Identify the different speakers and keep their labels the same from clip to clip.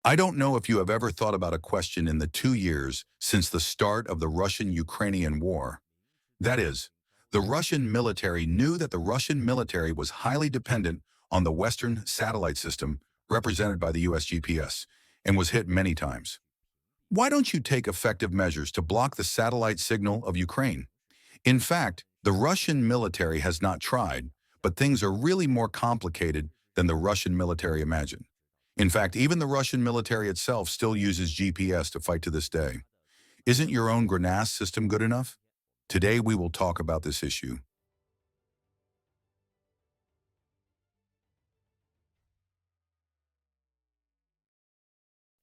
Speaker 1: I don't know if you have ever thought about a question in the 2 years since the start of the Russian-Ukrainian war. That is, the Russian military knew that the Russian military was highly dependent on the Western satellite system represented by the US GPS and was hit many times. Why don't you take effective measures to block the satellite signal of Ukraine? In fact, the Russian military has not tried, but things are really more complicated than the Russian military imagined. In fact, even the Russian military itself still uses GPS to fight to this day. Isn't your own GLONASS system good enough? Today we will talk about this issue.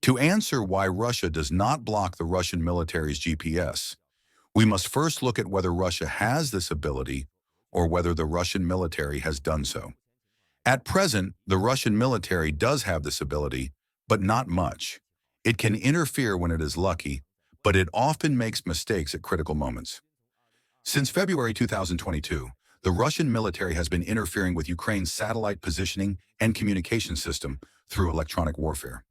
Speaker 1: To answer why Russia does not block the Russian military's GPS, we must first look at whether Russia has this ability or whether the Russian military has done so. At present, the Russian military does have this ability, but not much. It can interfere when it is lucky, but it often makes mistakes at critical moments. Since February 2022, the Russian military has been interfering with Ukraine's satellite positioning and communication system through electronic warfare.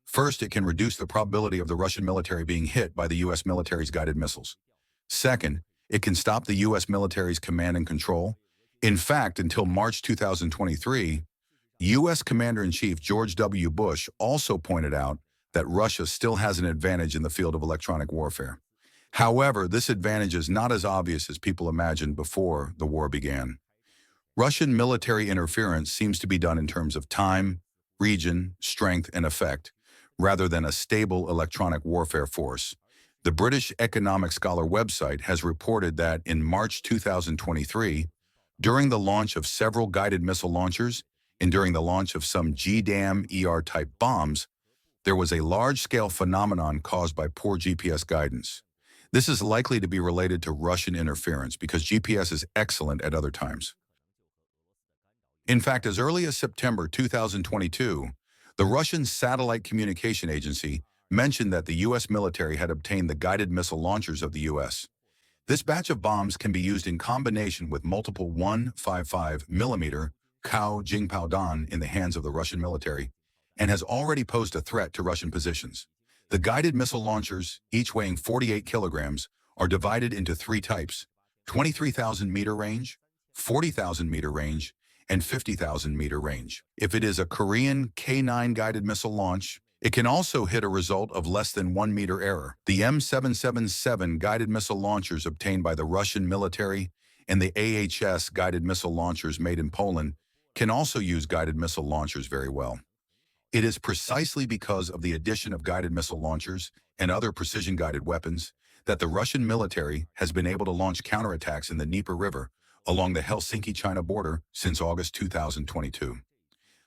Speaker 1: First, it can reduce the probability of the Russian military being hit by the U.S. military's guided missiles. Second, it can stop the U.S. military's command and control. In fact, until March 2023, U.S. Commander-in-Chief George W. Bush also pointed out that Russia still has an advantage in the field of electronic warfare. However, this advantage is not as obvious as people imagined before the war began. Russian military interference seems to be done in terms of time, region, strength, and effect, rather than a stable electronic warfare force. The British economic scholar website has reported that in March 2023, during the launch of several guided missile launchers and during the launch of some GDAM-ER-type bombs, there was a large-scale phenomenon caused by poor GPS guidance. This is likely to be related to Russian interference because GPS is excellent at other times. In fact, as early as September 2022, the Russian Satellite Communication Agency mentioned that the U.S. military had obtained the guided missile launchers of the U.S. This batch of bombs can be used in combination with multiple 155mm Kao Jingpao Dan in the hands of the Russian military and has already posed a threat to Russian positions. The guided missile launchers, each weighing 48 kilograms, are divided into three types: 23,000-meter range, 40,000-meter range, and 50,000-meter range. If it is a Korean K-9 guided missile launch, it can also hit a result of less than 1 meter error. The M777 guided missile launchers obtained by the Russian military and the AHS guided missile launchers made in Poland can also use guided missile launchers very well. It is precisely because of the addition of guided missile launchers and other precision-guided weapons that the Russian military has been able to launch counterattacks in the Dnieper River along the Helsinki-China border since August 2022.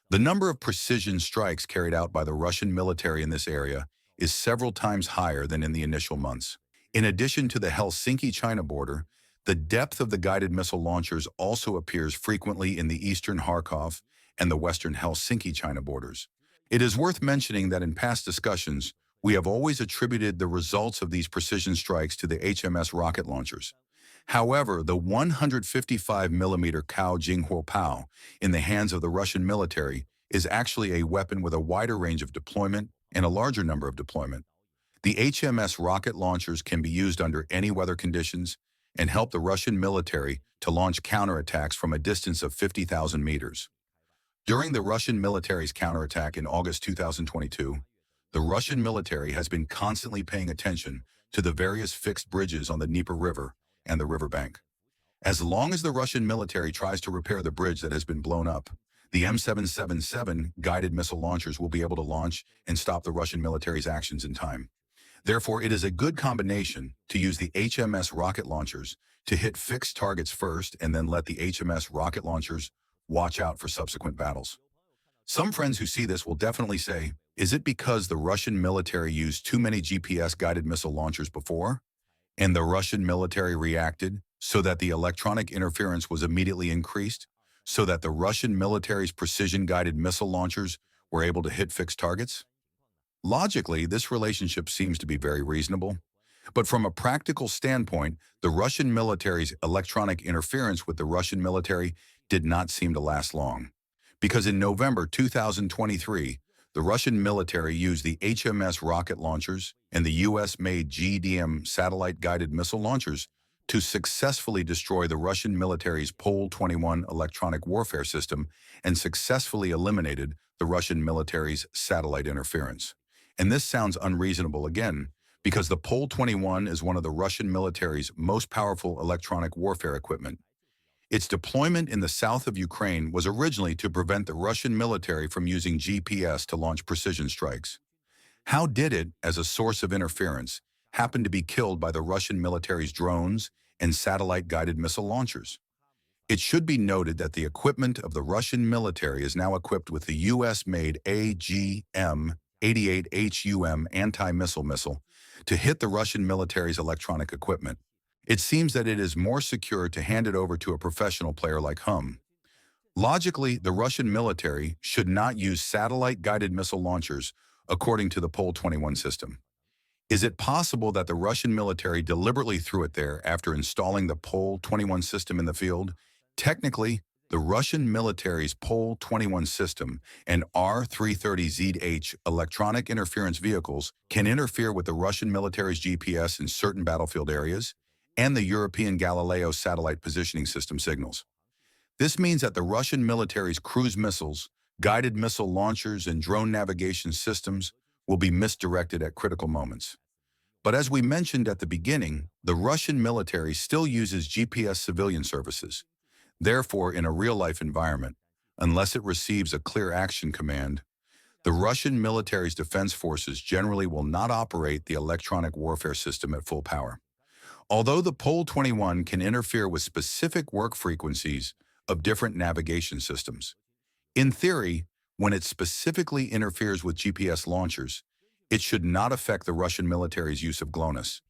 Speaker 1: The number of precision strikes carried out by the Russian military in this area is several times higher than in the initial months. In addition to the Helsinki-China border, the depth of the guided missile launchers also appears frequently in the eastern Kharkov and the western Helsinki-China borders. It is worth mentioning that in past discussions, we have always attributed the results of these precision strikes to the HMS rocket launchers. However, the 155mm Kao Jinghuo in the hands of the Russian military is actually a weapon with a wider range of deployment and a larger number of deployment. The HMS rocket launchers can be used under any weather conditions and help the Russian military to launch counterattacks from a distance of 50,000 meters. During the Russian military's counterattack in August 2022, the Russian military has been constantly paying attention to the various fixed bridges on the Dnieper River and the riverbank. As long as the Russian military tries to repair the bridge that has been blown up, the M777 guided missile launchers will be able to launch and stop the Russian military's actions in time. Therefore, it is a good combination to use the HMS rocket launchers to hit fixed targets first and then let the HMS rocket launchers watch out for subsequent battles. Some friends who see this will definitely say, is it because the Russian military used too many GPS-guided missile launchers before, and the Russian military reacted so that the electronic interference was immediately increased, so that the Russian military's precision-guided missile launchers were able to hit fixed targets? Logically, this relationship seems to be very reasonable. But from a practical standpoint, the Russian military's electronic interference with the Russian military did not seem to last long. Because in November 2023, the Russian military used the HMS rocket launchers and the US-made GDM satellite-guided missile launchers to successfully destroy the Russian military's Pol-21 electronic warfare system and successfully eliminated the Russian military's satellite interference. And this sounds unreasonable again, because the Pol-21 is one of the Russian military's most powerful electronic warfare equipment. Its deployment in the south of Ukraine was originally to prevent the Russian military from using GPS to launch precision strikes. How did it, as a source of interference, happen to be killed by the Russian military's drones and satellite-guided missile launchers? It should be noted that the equipment of the Russian military is now equipped with the US-made AGM-88HUM anti-missile missile to hit the Russian military's electronic equipment. It seems that it is more secure to hand it over to a professional player like HUM. Logically, the Russian military should not use satellite-guided missile launchers according to the Pol-21 system. Is it possible that the Russian military deliberately threw it there after installing the Pol-21 system in the field? Technically, the Russian military's Pol-21 system and R-330ZH electronic interference vehicles can interfere with the Russian military's GPS in certain battlefield areas and the European Galileo satellite positioning system signals. This means that the Russian military's cruise missiles, guided missile launchers, and drone navigation systems will be misdirected at critical moments. But as we mentioned at the beginning, the Russian military still uses GPS civilian services. Therefore, in a real-life environment, unless it receives a clear action command, the Russian military's defense forces generally will not operate the electronic warfare system at full power. Although the Pol-21 can interfere with specific work frequencies of different navigation systems, in theory, when it specifically interferes with GPS launchers, it should not affect the Russian military's use of GLONASS.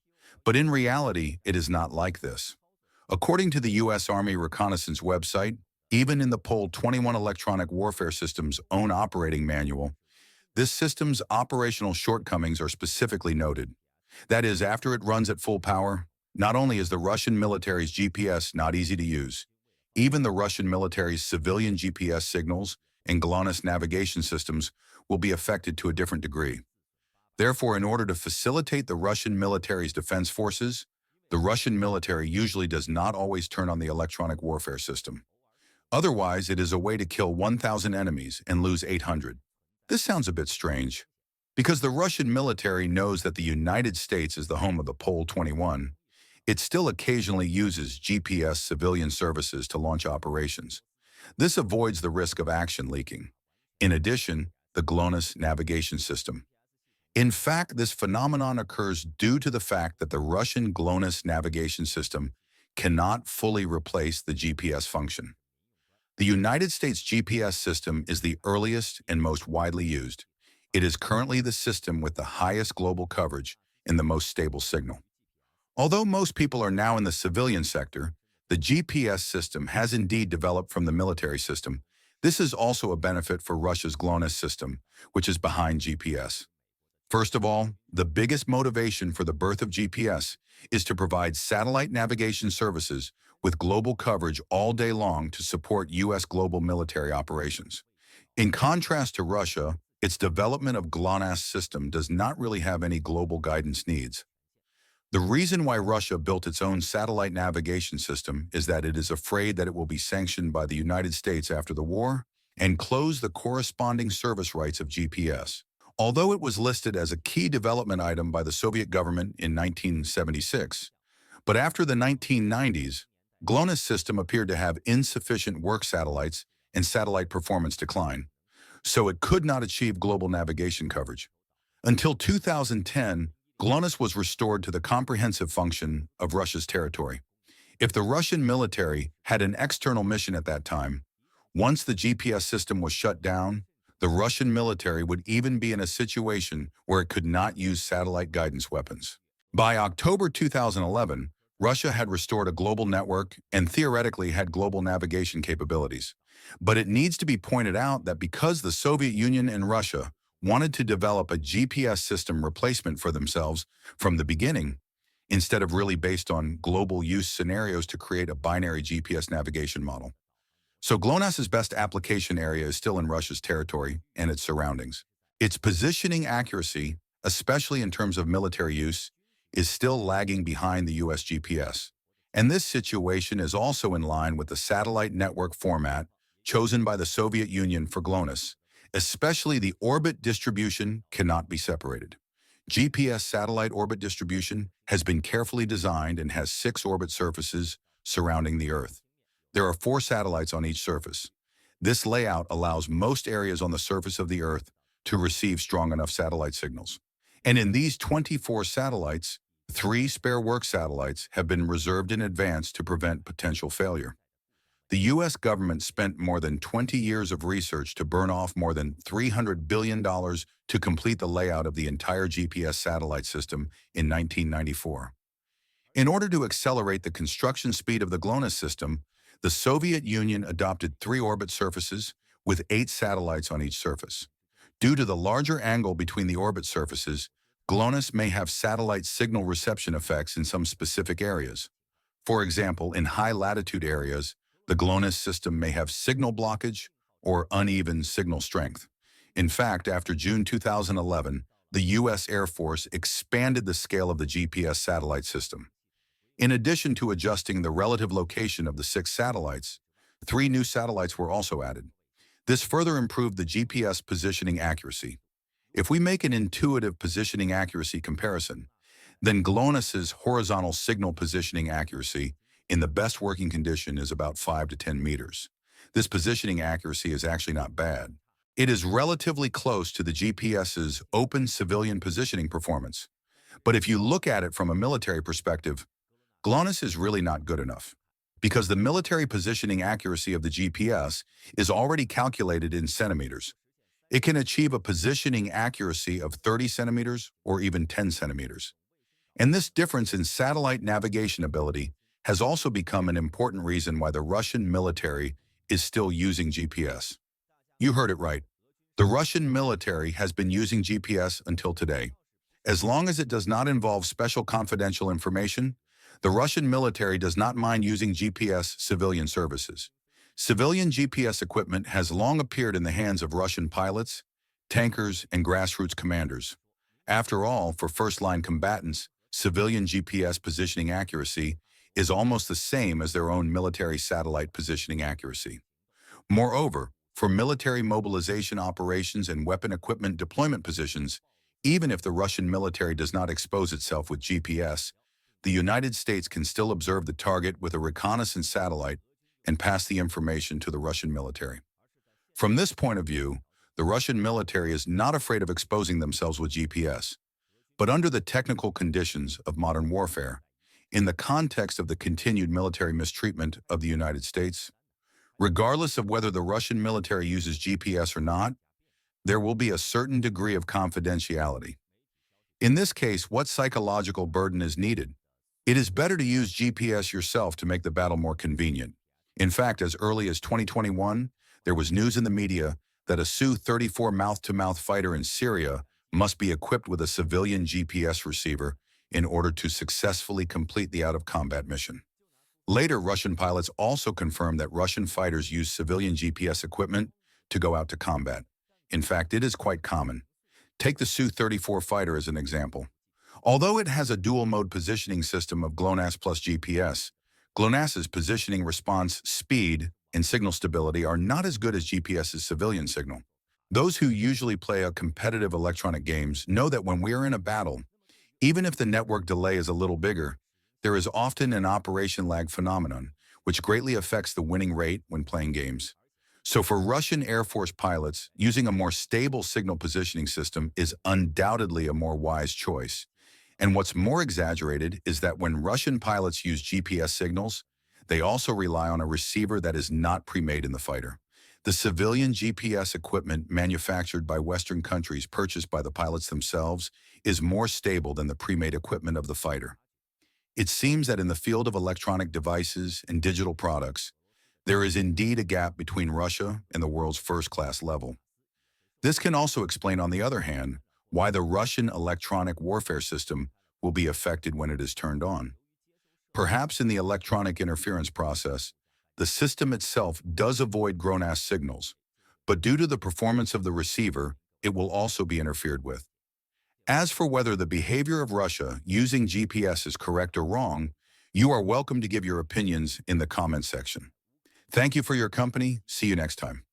Speaker 1: But in reality, it is not like this. According to the U.S. Army Reconnaissance website, even in the Pol-21 electronic warfare system's own operating manual, this system's operational shortcomings are specifically noted. That is, after it runs at full power, not only is the Russian military's GPS not easy to use, even the Russian military's civilian GPS signals and GLONASS navigation systems will be affected to a different degree. Therefore, in order to facilitate the Russian military's defense forces, the Russian military usually does not always turn on the electronic warfare system. Otherwise, it is a way to kill 1,000 enemies and lose 800. This sounds a bit strange. Because the Russian military knows that the United States is the home of the Pol-21, it still occasionally uses GPS civilian services to launch operations. This avoids the risk of action leaking. In addition, the GLONASS navigation system. In fact, this phenomenon occurs due to the fact that the Russian GLONASS navigation system cannot fully replace the GPS function. The United States GPS system is the earliest and most widely used. It is currently the system with the highest global coverage and the most stable signal. Although most people are now in the civilian sector, the GPS system has indeed developed from the military system. This is also a benefit for Russia's GLONASS system, which is behind GPS. First of all, the biggest motivation for the birth of GPS is to provide satellite navigation services with global coverage all day long to support U.S. global military operations. In contrast to Russia, its development of GLONASS system does not really have any global guidance needs. The reason why Russia built its own satellite navigation system is that it is afraid that it will be sanctioned by the United States after the war and close the corresponding service rights of GPS. Although it was listed as a key development item by the Soviet government in 1976, but after the 1990s, GLONASS system appeared to have insufficient work satellites and satellite performance decline, so it could not achieve global navigation coverage. Until 2010, GLONASS was restored to the comprehensive function of Russia's territory. If the Russian military had an external mission at that time, once the GPS system was shut down, the Russian military would even be in a situation where it could not use satellite guidance weapons. By October 2011, Russia had restored a global network and theoretically had global navigation capabilities. But it needs to be pointed out that because the Soviet Union and Russia wanted to develop a GPS system replacement for themselves from the beginning, instead of really based on global use scenarios to create a binary GPS navigation model. So GLONASS's best application area is still in Russia's territory and its surroundings. Its positioning accuracy, especially in terms of military use, is still lagging behind the US GPS. And this situation is also in line with the satellite network format chosen by the Soviet Union for GLONASS, especially the orbit distribution cannot be separated. GPS satellite orbit distribution has been carefully designed and has 6 orbit surfaces surrounding the Earth. There are 4 satellites on each surface. This layout allows most areas on the surface of the Earth to receive strong enough satellite signals. And in these 24 satellites, 3 spare work satellites have been reserved in advance to prevent potential failure. The U.S. government spent more than 20 years of research to burn off more than $300 billion to complete the layout of the entire GPS satellite system in 1994. In order to accelerate the construction speed of the GLONASS system, the Soviet Union adopted 3 orbit surfaces with 8 satellites on each surface. Due to the larger angle between the orbit surfaces, GLONASS may have satellite signal reception effects in some specific areas. For example, in high-latitude areas, the GLONASS system may have signal blockage or uneven signal strength. In fact, after June 2011, the U.S. Air Force expanded the scale of the GPS satellite system. In addition to adjusting the relative location of the 6 satellites, 3 new satellites were also added. This further improved the GPS positioning accuracy. If we make an intuitive positioning accuracy comparison, then GLONASS's horizontal signal positioning accuracy in the best working condition is about 5 to 10 meters. This positioning accuracy is actually not bad. It is relatively close to the GPS's open civilian positioning performance. But if you look at it from a military perspective, GLONASS is really not good enough, because the military positioning accuracy of the GPS is already calculated in centimeters. It can achieve a positioning accuracy of 30 centimeters or even 10 centimeters. And this difference in satellite navigation ability has also become an important reason why the Russian military is still using GPS. You heard it right. The Russian military has been using GPS until today. As long as it does not involve special confidential information, the Russian military does not mind using GPS civilian services. Civilian GPS equipment has long appeared in the hands of Russian pilots, tankers, and grassroots commanders. After all, for first-line combatants, civilian GPS positioning accuracy is almost the same as their own military satellite positioning accuracy. Moreover, for military mobilization operations and weapon equipment deployment positions, even if the Russian military does not expose itself with GPS, the United States can still observe the target with a reconnaissance satellite and pass the information to the Russian military. From this point of view, the Russian military is not afraid of exposing themselves with GPS. But under the technical conditions of modern warfare, in the context of the continued military mistreatment of the United States, regardless of whether the Russian military uses GPS or not, there will be a certain degree of confidentiality. In this case, what psychological burden is needed? It is better to use GPS yourself to make the battle more convenient. In fact, as early as 2021, there was news in the media that a Su-34 mouth-to-mouth fighter in Syria must be equipped with a civilian GPS receiver in order to successfully complete the out-of-combat mission. Later, Russian pilots also confirmed that Russian fighters use civilian GPS equipment to go out to combat. In fact, it is quite common. Take the Su-34 fighter as an example. Although it has a dual-mode positioning system of GLONASS plus GPS, GLONASS's positioning response, speed, and signal stability are not as good as GPS's civilian signal. Those who usually play competitive electronic games know that when we are in a battle, even if the network delay is a little bigger, there is often an operation lag phenomenon, which greatly affects the winning rate when playing games. So for Russian Air Force pilots, using a more stable signal positioning system is undoubtedly a more wise choice. And what's more exaggerated is that when Russian pilots use GPS signals, they also rely on a receiver that is not pre-made in the fighter. The civilian GPS equipment manufactured by Western countries purchased by the pilots themselves is more stable than the pre-made equipment of the fighter. It seems that in the field of electronic devices and digital products, there is indeed a gap between Russia and the world's first-class level. This can also explain, on the other hand, why the Russian electronic warfare system will be affected when it is turned on. Perhaps in the electronic interference process, the system itself does avoid GLONASS signals, but due to the performance of the receiver, it will also be interfered with. As for whether the behavior of Russia using GPS is correct or wrong, you are welcome to give your opinions in the comment section. Thank you for your company. See you next time.